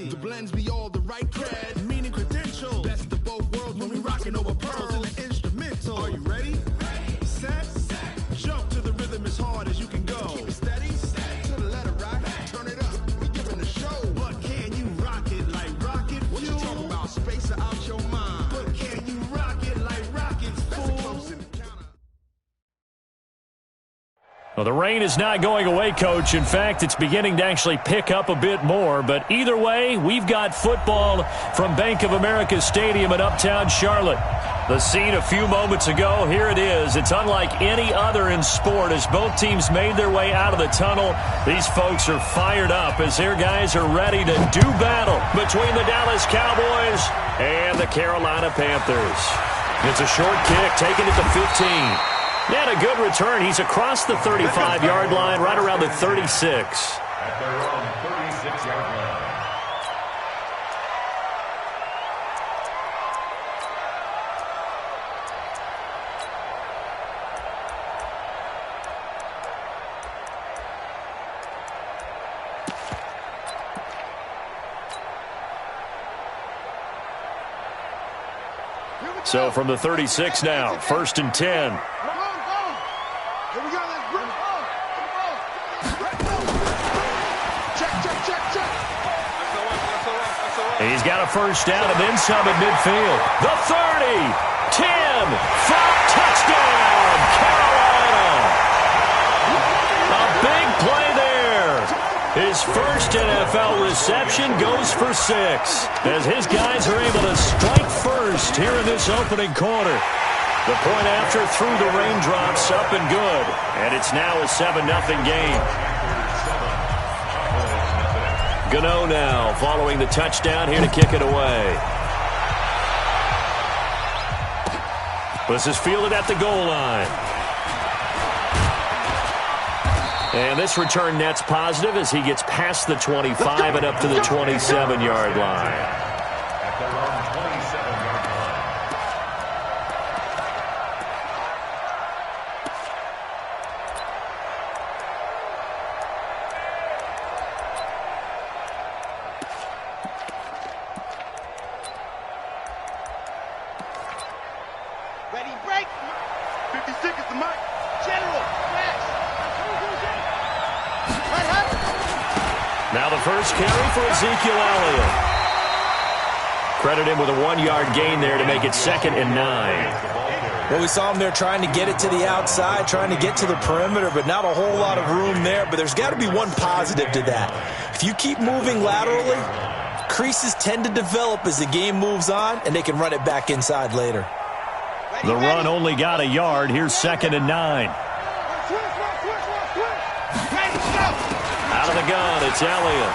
game. The blends be all the right cred, meaning credentials. Best of both worlds when we rockin' over pearls in the instrumental. Are you ready? Set. Jump to the rhythm as hard as you can go. Keep it steady. To the letter, right? Turn it up. We giving a show. But can you rock it like rocket fuel? What you talking about? Space out your mind. But can you rock it like rockets, fool? Well, the rain is not going away, Coach. In fact, it's beginning to actually pick up a bit more. But either way, we've got football from Bank of America Stadium in Uptown Charlotte. The scene a few moments ago, here it is. It's unlike any other in sport as both teams made their way out of the tunnel. These folks are fired up as their guys are ready to do battle between the Dallas Cowboys and the Carolina Panthers. It's a short kick taken at the 15. And a good return. He's across the 35-yard line, right around the 36. At their own 36-yard line. So from the 36 now, 1st and 10. He's got a first down and then some at midfield. The 30, 10, 5, touchdown, Carolina. A big play there. His first NFL reception goes for 6 as his guys are able to strike first here in this opening quarter. The point after through the raindrops up and good. And it's now a 7-0 game. Gano now following the touchdown here to kick it away. This is fielded at the goal line. And this return net's positive as he gets past the 25 and up to the 27-yard line. Now the first carry for Ezekiel Elliott. Credit him with a 1-yard gain there to make it 2nd and 9. Well, we saw him there trying to get it to the outside, trying to get to the perimeter, but not a whole lot of room there. But there's got to be one positive to that. If you keep moving laterally, creases tend to develop as the game moves on, and they can run it back inside later. The run only got a yard. Here's 2nd and 9. Out of the gun, it's Elliott.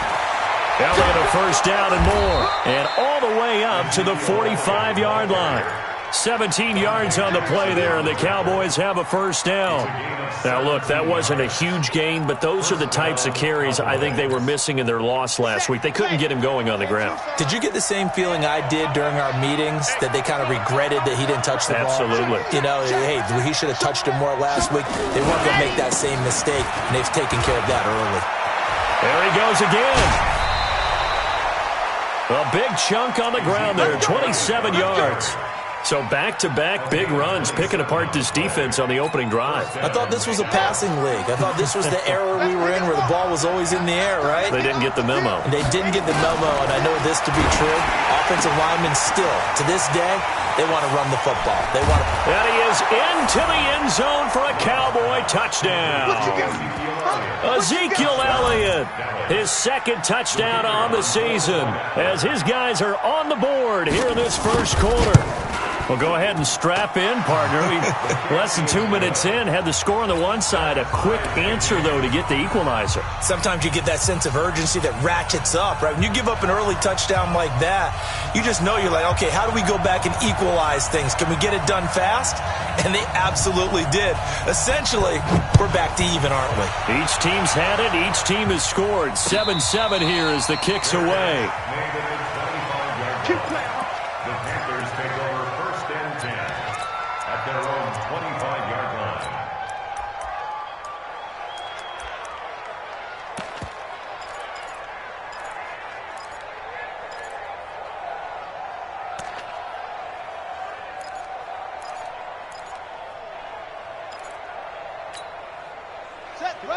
Elliott a first down and more. And all the way up to the 45-yard line. 17 yards on the play there, and the Cowboys have a first down. Now, look, that wasn't a huge gain, but those are the types of carries I think they were missing in their loss last week. They couldn't get him going on the ground. Did you get the same feeling I did during our meetings, that they kind of regretted that he didn't touch the ball? Absolutely. You know, hey, he should have touched him more last week. They weren't going to make that same mistake, and they've taken care of that early. There he goes again. A big chunk on the ground there, 27 yards. So back-to-back big runs, picking apart this defense on the opening drive. I thought this was a passing league. I thought this was the era we were in where the ball was always in the air, right? They didn't get the memo. They didn't get the memo, and I know this to be true. Offensive linemen still, to this day, they want to run the football. They want to. And he is into the end zone for a Cowboy touchdown. Ezekiel Elliott, his 2nd touchdown on the season, as his guys are on the board here in this first quarter. Well, go ahead and strap in, partner. Less than 2 minutes in, had the score on the one side. A quick answer, though, to get the equalizer. Sometimes you get that sense of urgency that ratchets up, right? When you give up an early touchdown like that, you just know you're like, okay, how do we go back and equalize things? Can we get it done fast? And they absolutely did. Essentially, we're back to even, aren't we? Each team's had it. Each team has scored. 7-7 here as the kick's away. Keep playing. The Panthers take over 1st and 10 at their own 25-yard line.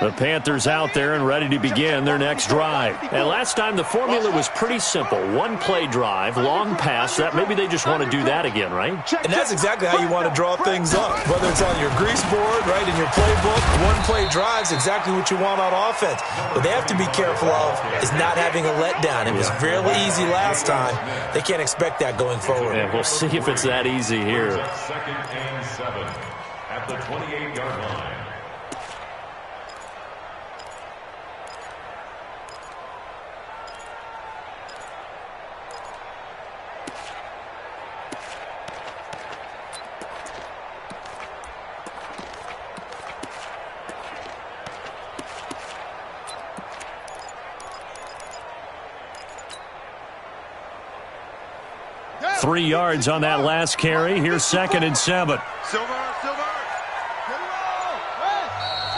The Panthers out there and ready to begin their next drive. And last time the formula was pretty simple. One-play drive, long pass. That maybe they just want to do that again, right? And that's exactly how you want to draw things up. Whether it's on your grease board, right, in your playbook, one-play drive's exactly what you want on offense. What they have to be careful of is not having a letdown. It was fairly easy last time. They can't expect that going forward. Yeah, we'll see if it's that easy here. Second and 7 at the 28-yard line. Three yards on that last carry. Here's second and 7.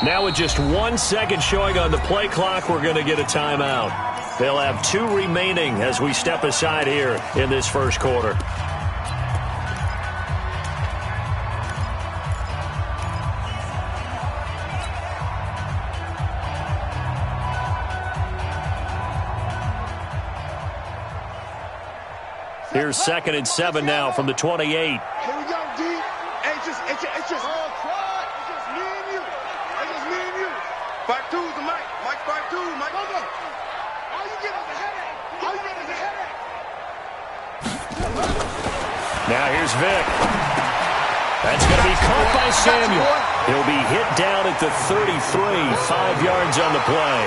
Now with just 1 second showing on the play clock, we're going to get a timeout. They'll have 2 remaining as we step aside here in this first quarter. Here's second and 7 now from the 28. Here we go, D. Hey, it's just me and you. It's just me and you. 5'2's the Mike. Mike 5'2. Mike. Hold on. All you get is a headache. Now here's Vic. That's going to be caught by Samuel. He'll be hit down at the 33. 5 yards on the play.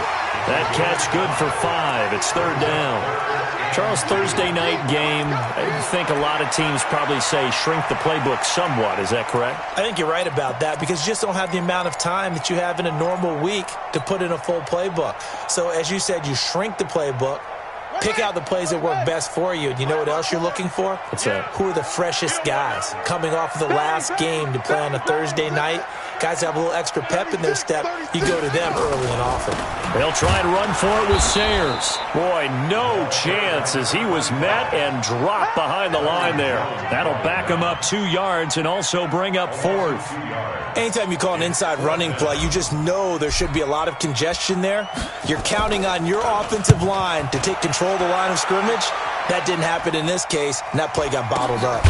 That catch good for 5. It's third down. Charles, Thursday night game, I think a lot of teams probably say shrink the playbook somewhat. Is that correct? I think you're right about that because you just don't have the amount of time that you have in a normal week to put in a full playbook. So as you said, you shrink the playbook, pick out the plays that work best for you. And you know what else you're looking for? What's that? Who are the freshest guys coming off of the last game to play on a Thursday night? Guys have a little extra pep in their step. You go to them early and often. They'll try and run for it with Sayers. Boy, no chance as he was met and dropped behind the line there. That'll back him up 2 yards and also bring up 4th. Anytime you call an inside running play, you just know there should be a lot of congestion there. You're counting on your offensive line to take control of the line of scrimmage. That didn't happen in this case, and that play got bottled up.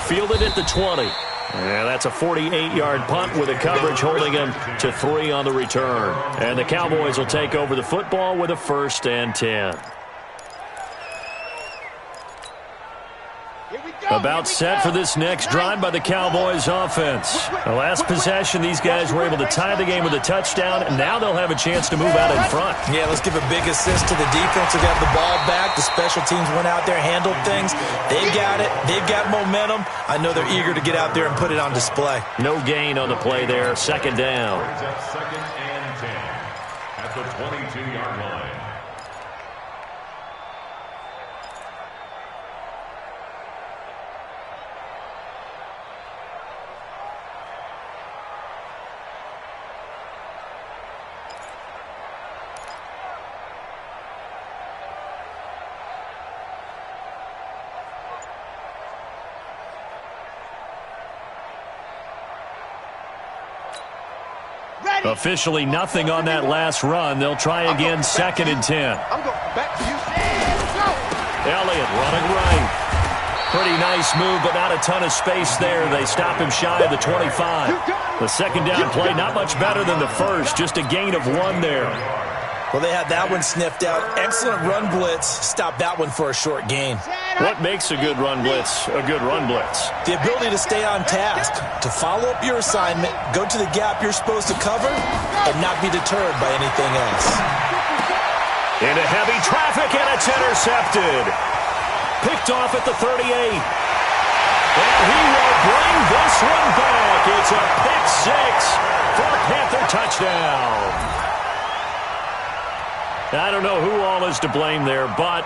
Fielded at the 20. Yeah, that's a 48-yard punt with a coverage holding him to 3 on the return. And the Cowboys will take over the football with a 1st and 10. About set for this next drive by the Cowboys offense. The last possession, these guys were able to tie the game with a touchdown, and now they'll have a chance to move out in front. Yeah, let's give a big assist to the defense who got the ball back. The special teams went out there, handled things. They've got it. They've got momentum. I know they're eager to get out there and put it on display. No gain on the play there. Second down. Second and 10 at the 22-yard line. Officially nothing on that last run. They'll try again, second and 10. I'm going back to you. Elliott running right. Pretty nice move, but not a ton of space there. They stop him shy of the 25. The second down play, not much better than the first. Just a gain of 1 there. Well, they had that one sniffed out. Excellent run blitz. Stop that one for a short gain. What makes a good run blitz a good run blitz? The ability to stay on task, to follow up your assignment, go to the gap you're supposed to cover, and not be deterred by anything else. Into heavy traffic, and it's intercepted. Picked off at the 38. And he will bring this one back. It's a pick 6 for a Panther touchdown. I don't know who all is to blame there, but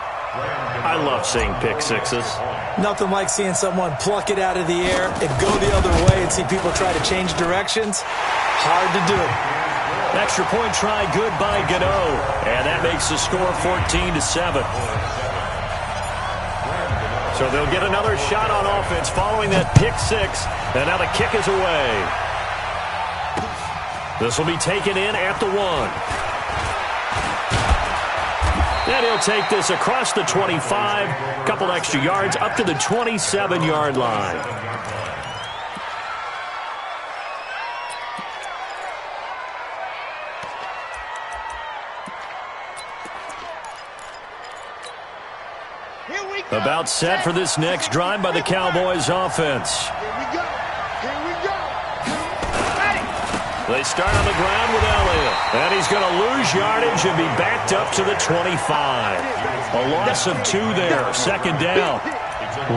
I love seeing pick sixes. Nothing like seeing someone pluck it out of the air and go the other way and see people try to change directions. Hard to do. Extra point try good by Gano. And that makes the score 14-7. So they'll get another shot on offense following that pick 6. And now the kick is away. This will be taken in at the 1. And he'll take this across the 25, a couple extra yards up to the 27-yard line. About set for this next drive by the Cowboys offense. They start on the ground with Elliott. And he's going to lose yardage and be backed up to the 25. A loss of 2 there. Second down.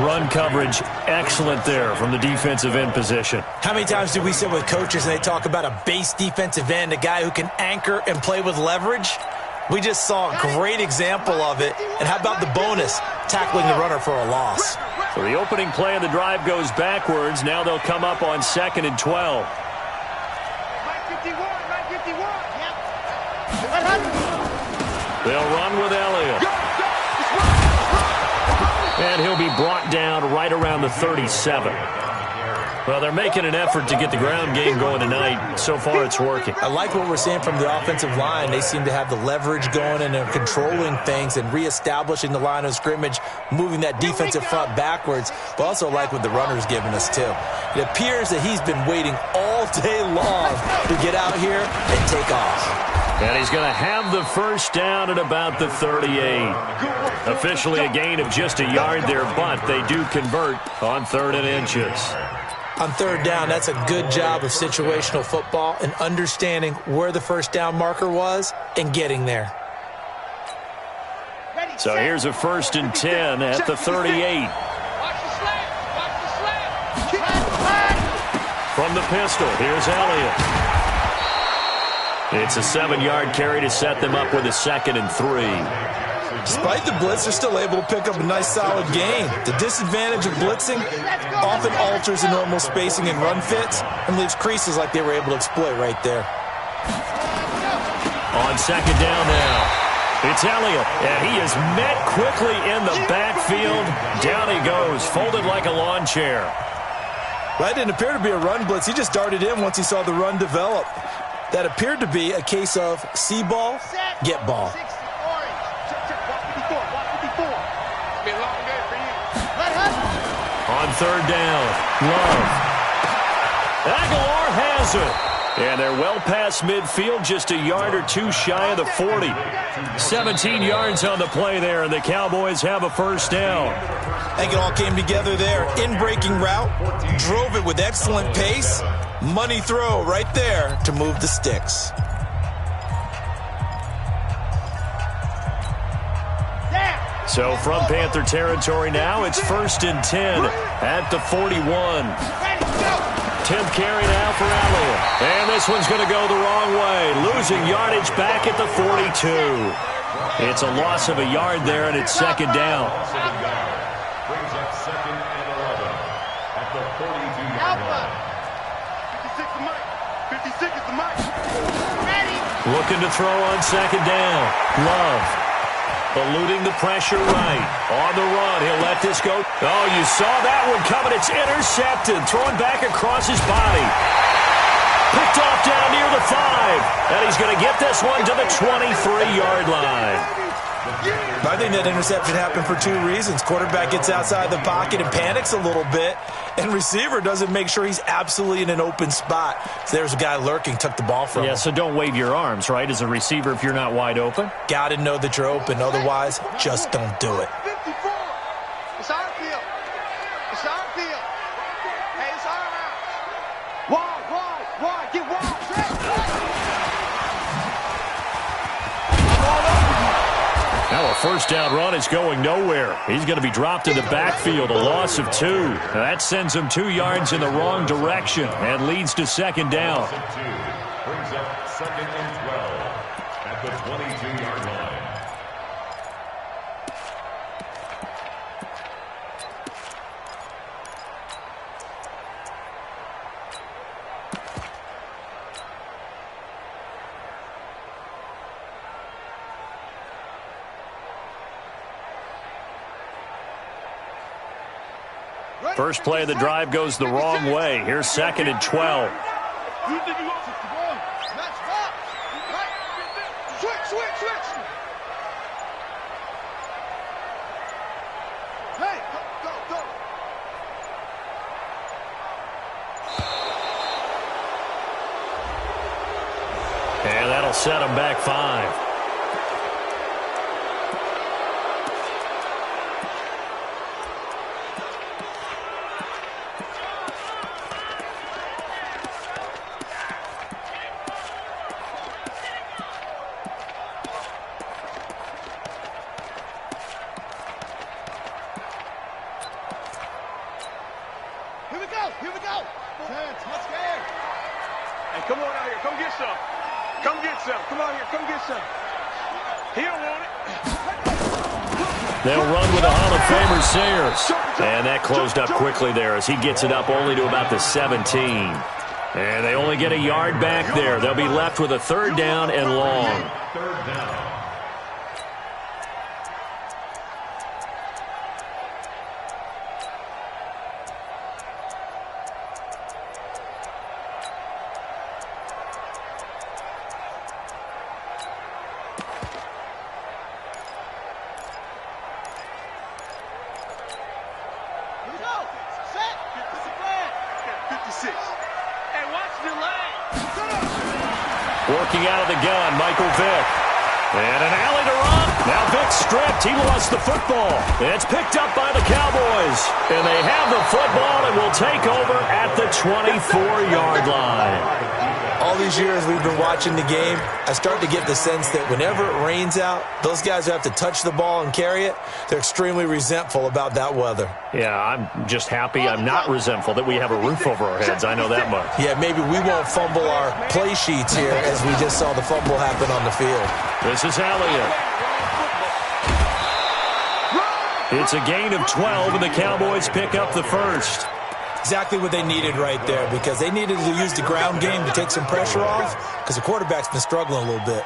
Run coverage excellent there from the defensive end position. How many times do we sit with coaches and they talk about a base defensive end, a guy who can anchor and play with leverage? We just saw a great example of it. And how about the bonus? Tackling the runner for a loss. So the opening play of the drive goes backwards. Now they'll come up on 2nd and 12. They'll run with Elliott. And he'll be brought down right around the 37. Well, they're making an effort to get the ground game going tonight. So far, it's working. I like what we're seeing from the offensive line. They seem to have the leverage going, and they're controlling things and reestablishing the line of scrimmage, moving that defensive front backwards. But also like what the runner's giving us, too. It appears that he's been waiting all day long to get out here and take off. And he's going to have the first down at about the 38. Officially a gain of just a yard there, but they do convert on 3rd and inches. On 3rd down, that's a good job of situational football and understanding where the first down marker was and getting there. So here's a 1st and 10 at the 38. From the pistol, here's Elliott. It's a 7-yard carry to set them up with a 2nd and 3. Despite the blitz, they're still able to pick up a nice solid gain. The disadvantage of blitzing often alters the normal spacing and run fits and leaves creases like they were able to exploit right there. On 2nd down now, it's Elliott, and he is met quickly in the backfield. Down he goes, folded like a lawn chair. Well, that didn't appear to be a run blitz. He just darted in once he saw the run develop. That appeared to be a case of see ball, get ball. On 3rd down, Love. Aguilar has it. And they're well past midfield, just a yard or 2 shy of the 40. 17 yards on the play there, and the Cowboys have a first down. I think it all came together there. In-breaking route, drove it with excellent pace. Money throw right there to move the sticks. So from Panther territory now, it's 1st and 10 at the 41. 10th carry now for Elliott. And this one's going to go the wrong way. Losing yardage back at the 42. It's a loss of a yard there, and it's 2nd down. Brings up 2nd and 11 at the 42-yard line. 56 is the mic. Looking to throw on 2nd down. Love. Eluding the pressure right. On the run, he'll let this go. Oh, you saw that one coming. It's intercepted. Thrown back across his body. Picked off down near the 5. And he's going to get this one to the 23-yard line. I think that interception happened for 2 reasons. Quarterback gets outside the pocket and panics a little bit. And receiver doesn't make sure he's absolutely in an open spot. So there's a guy lurking, took the ball from him. Yeah, so don't wave your arms, right, as a receiver if you're not wide open. Got to know that you're open. Otherwise, just don't do it. 54. It's our field. It's our field. Hey, it's our house. Wide. Get wide. Now a first down run is going nowhere. He's going to be dropped in the backfield, a loss of 2. Now that sends him 2 yards in the wrong direction and leads to 2nd down. Brings up 2nd and 12 at the 22-yard line. First play of the drive goes the wrong way. Here's 2nd and 12. switch. Hey, go. And that'll set them back 5. Here we go. Chance, let's go. Hey, come on out here. Come get some. Come on here. Come get some. He don't want it. They'll run with a Hall of Famer, Sayers. And that closed up quickly there as he gets it up only to about the 17. And they only get a yard back there. They'll be left with a 3rd down and long. 3rd down. Working out of the gun, Michael Vick. And an alley to run. Now Vick's stripped. He lost the football. It's picked up by the Cowboys. And they have the football and will take over at the 24-yard line. All these years we've been watching the game, I start to get the sense that whenever it rains out, those guys who have to touch the ball and carry it, they're extremely resentful about that weather. Yeah, I'm just happy I'm not resentful that we have a roof over our heads. I know that much. Yeah, maybe we won't fumble our play sheets here as we just saw the fumble happen on the field. This is Elliott. It's a gain of 12, and the Cowboys pick up the first. Exactly what they needed right there, because they needed to use the ground game to take some pressure off, because the quarterback's been struggling a little bit.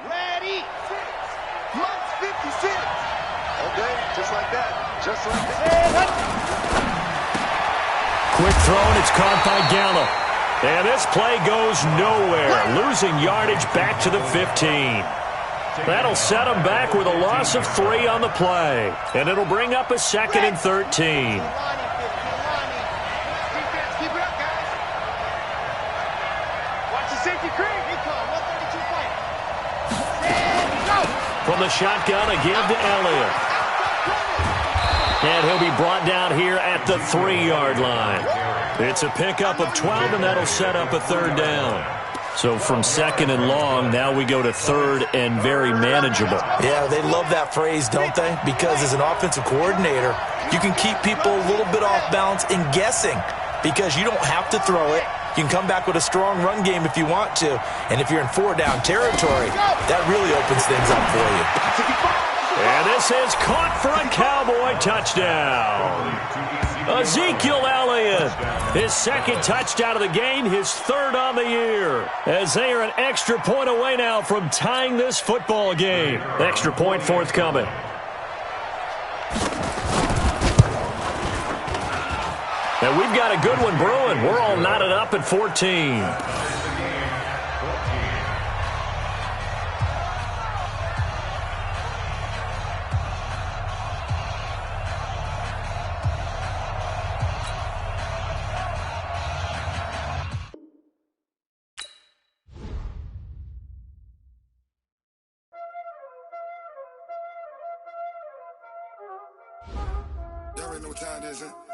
Ready. Plus 56. Okay, just like that. Just like that. Quick throw, and it's caught by Gallup. And this play goes nowhere, losing yardage back to the 15. That'll set them back with a loss of 3 on the play. And it'll bring up a 2nd and 13. From the shotgun, a give to Elliott. And he'll be brought down here at the 3-yard line. It's a pickup of 12, and that'll set up a 3rd down. So from 2nd and long, now we go to 3rd and very manageable. Yeah, they love that phrase, don't they? Because as an offensive coordinator, you can keep people a little bit off balance and guessing, because you don't have to throw it. You can come back with a strong run game if you want to. And if you're in 4-down territory, that really opens things up for you. And this is caught for a Cowboy touchdown. Ezekiel Elliott, his 2nd touchdown of the game, his 3rd on the year. As they are an extra point away now from tying this football game. Extra point forthcoming. And we've got a good one brewing. We're all knotted up at 14. Y'all already know what time it is, huh?